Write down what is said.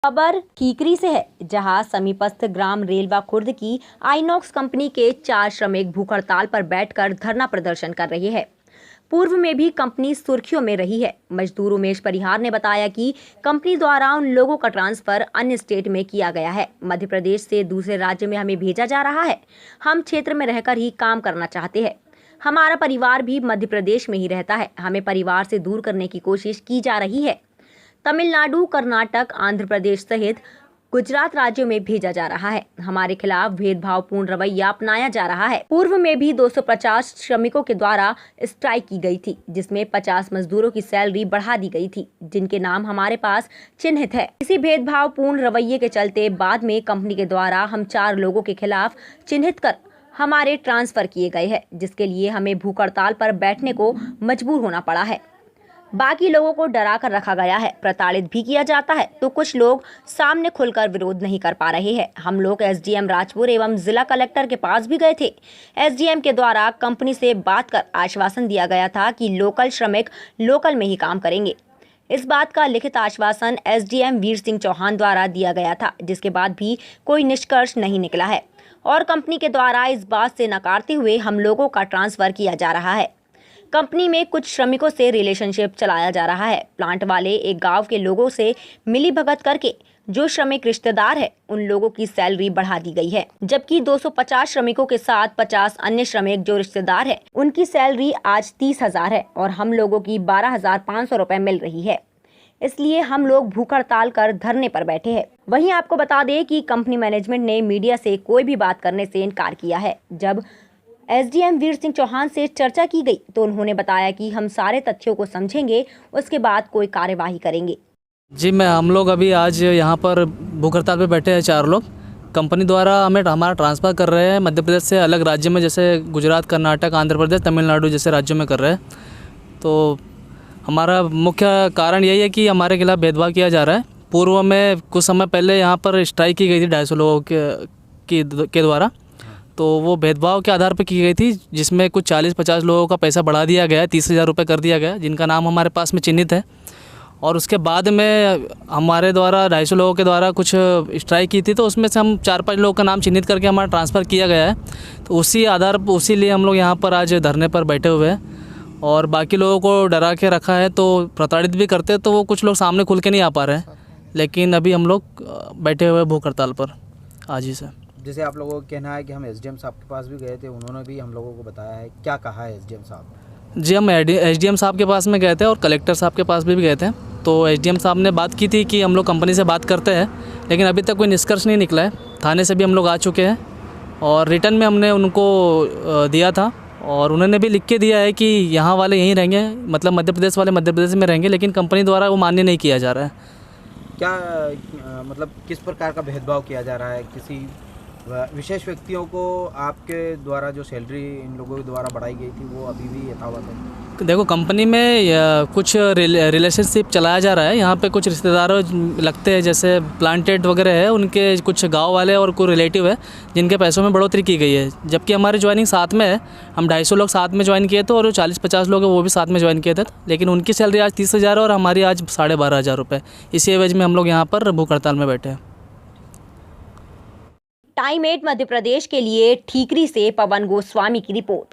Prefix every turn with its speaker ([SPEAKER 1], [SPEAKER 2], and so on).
[SPEAKER 1] खबर ठीकरी से है, जहां समीपस्थ ग्राम रेलवा खुर्द की आइनॉक्स कंपनी के 4 श्रमिक भूख हड़ताल पर बैठकर धरना प्रदर्शन कर रहे हैं। पूर्व में भी कंपनी सुर्खियों में रही है। मजदूर उमेश परिहार ने बताया कि कंपनी द्वारा उन लोगों का ट्रांसफर अन्य स्टेट में किया गया है। मध्य प्रदेश से दूसरे राज्य में हमें भेजा जा रहा है। हम क्षेत्र में रहकर ही काम करना चाहते हैं। हमारा परिवार भी मध्य प्रदेश में ही रहता है। हमें परिवार से दूर करने की कोशिश की जा रही है। तमिलनाडु, कर्नाटक, आंध्र प्रदेश सहित गुजरात राज्यों में भेजा जा रहा है। हमारे खिलाफ भेदभावपूर्ण रवैया अपनाया जा रहा है। पूर्व में भी 250 श्रमिकों के द्वारा स्ट्राइक की गई थी, जिसमें 50 मजदूरों की सैलरी बढ़ा दी गई थी, जिनके नाम हमारे पास चिन्हित है। इसी भेदभावपूर्ण रवैये के चलते बाद में कंपनी के द्वारा हम 4 लोगों के खिलाफ चिन्हित कर हमारे ट्रांसफर किए गए हैं, जिसके लिए हमें भूख हड़ताल पर बैठने को मजबूर होना पड़ा है। बाकी लोगों को डरा कर रखा गया है, प्रताड़ित भी किया जाता है, तो कुछ लोग सामने खुलकर विरोध नहीं कर पा रहे हैं। हम लोग एसडीएम राजपुर एवं जिला कलेक्टर के पास भी गए थे। एसडीएम के द्वारा कंपनी से बात कर आश्वासन दिया गया था कि लोकल श्रमिक लोकल में ही काम करेंगे। इस बात का लिखित आश्वासन एसडीएम वीर सिंह चौहान द्वारा दिया गया था, जिसके बाद भी कोई निष्कर्ष नहीं निकला है और कंपनी के द्वारा इस बात से नकारते हुए हम लोगों का ट्रांसफर किया जा रहा है। कंपनी में कुछ श्रमिकों से रिलेशनशिप चलाया जा रहा है। प्लांट वाले एक गांव के लोगों से मिली भगत करके जो श्रमिक रिश्तेदार है, उन लोगों की सैलरी बढ़ा दी गई है, जबकि 250 श्रमिकों के साथ 50 अन्य श्रमिक जो रिश्तेदार है, उनकी सैलरी आज 30,000 है और हम लोगों की 12,500 रुपए मिल रही है। इसलिए हम लोग भूख हड़ताल कर धरने पर बैठे हैं। वहीं आपको बता दें कि कंपनी मैनेजमेंट ने मीडिया से कोई भी बात करने से इनकार किया है। जब एसडीएम वीर सिंह चौहान से चर्चा की गई तो उन्होंने बताया कि हम सारे तथ्यों को समझेंगे, उसके बाद कोई कार्यवाही करेंगे।
[SPEAKER 2] जी, हम लोग अभी आज यहाँ पर भूख हड़ताल पे बैठे हैं 4 लोग। कंपनी द्वारा हमारा ट्रांसफ़र कर रहे हैं मध्य प्रदेश से अलग राज्य में, जैसे गुजरात, कर्नाटक, आंध्र प्रदेश, तमिलनाडु जैसे राज्यों में कर रहे हैं। तो हमारा मुख्य कारण यही है कि हमारे खिलाफ भेदभाव किया जा रहा है। पूर्व में कुछ समय पहले यहाँ पर स्ट्राइक की गई थी 250 लोगों के द्वारा, तो वो भेदभाव के आधार पर की गई थी, जिसमें कुछ 40-50 लोगों का पैसा बढ़ा दिया गया है, 30,000 रुपये कर दिया गया, जिनका नाम हमारे पास में चिन्हित है। और उसके बाद में हमारे द्वारा 250 लोगों के द्वारा कुछ स्ट्राइक की थी, तो उसमें से हम 4-5 लोगों का नाम चिन्हित करके हमारा ट्रांसफ़र किया गया है। तो उसी आधार पर उसी लिए हम लोग यहाँ पर आज धरने पर बैठे हुए हैं और बाकी लोगों को डरा के रखा है। तो प्रताड़ित भी करते तो वो कुछ लोग सामने खुल के नहीं आ पा रहे हैं, लेकिन अभी हम लोग बैठे हुए भूख हड़ताल पर आज ही से।
[SPEAKER 3] जैसे आप लोगों का कहना है कि हम एसडीएम साहब के पास भी गए थे, उन्होंने भी हम लोगों को बताया है, क्या कहा है एसडीएम साहब?
[SPEAKER 2] जी, हम एसडीएम साहब के पास में गए थे और कलेक्टर साहब के पास भी गए थे। तो एसडीएम साहब ने बात की थी कि हम लोग कंपनी से बात करते हैं, लेकिन अभी तक कोई निष्कर्ष नहीं निकला है। थाने से भी हम लोग आ चुके हैं और रिटर्न में हमने उनको दिया था और उन्होंने भी लिख के दिया है कि यहाँ वाले यहीं रहेंगे, मतलब मध्य प्रदेश वाले मध्य प्रदेश में रहेंगे, लेकिन कंपनी द्वारा वो मान्य नहीं किया जा रहा है।
[SPEAKER 3] क्या मतलब किस प्रकार का भेदभाव किया जा रहा है? किसी विशेष व्यक्तियों को आपके द्वारा जो सैलरी इन लोगों के द्वारा बढ़ाई गई थी वो अभी भी यथावत है?
[SPEAKER 2] देखो, कंपनी में कुछ रिलेशनशिप चलाया जा रहा है। यहाँ पे कुछ रिश्तेदार लगते हैं, जैसे प्लांटेड वगैरह है, उनके कुछ गांव वाले और कोई रिलेटिव है जिनके पैसों में बढ़ोतरी की गई है, जबकि हमारी ज्वाइनिंग साथ में है। हम 250 लोग साथ में ज्वाइन किए थे और 40-50 लोग हैं वो भी साथ में ज्वाइन किए थे, लेकिन उनकी सैलरी आज 30,000 और हमारी आज 12,500 रुपये। इसी एवज में हम लोग यहाँ पर भूख हड़ताल में बैठे हैं।
[SPEAKER 1] टाइम 8 मध्य प्रदेश के लिए ठीकरी से पवन गोस्वामी की रिपोर्ट।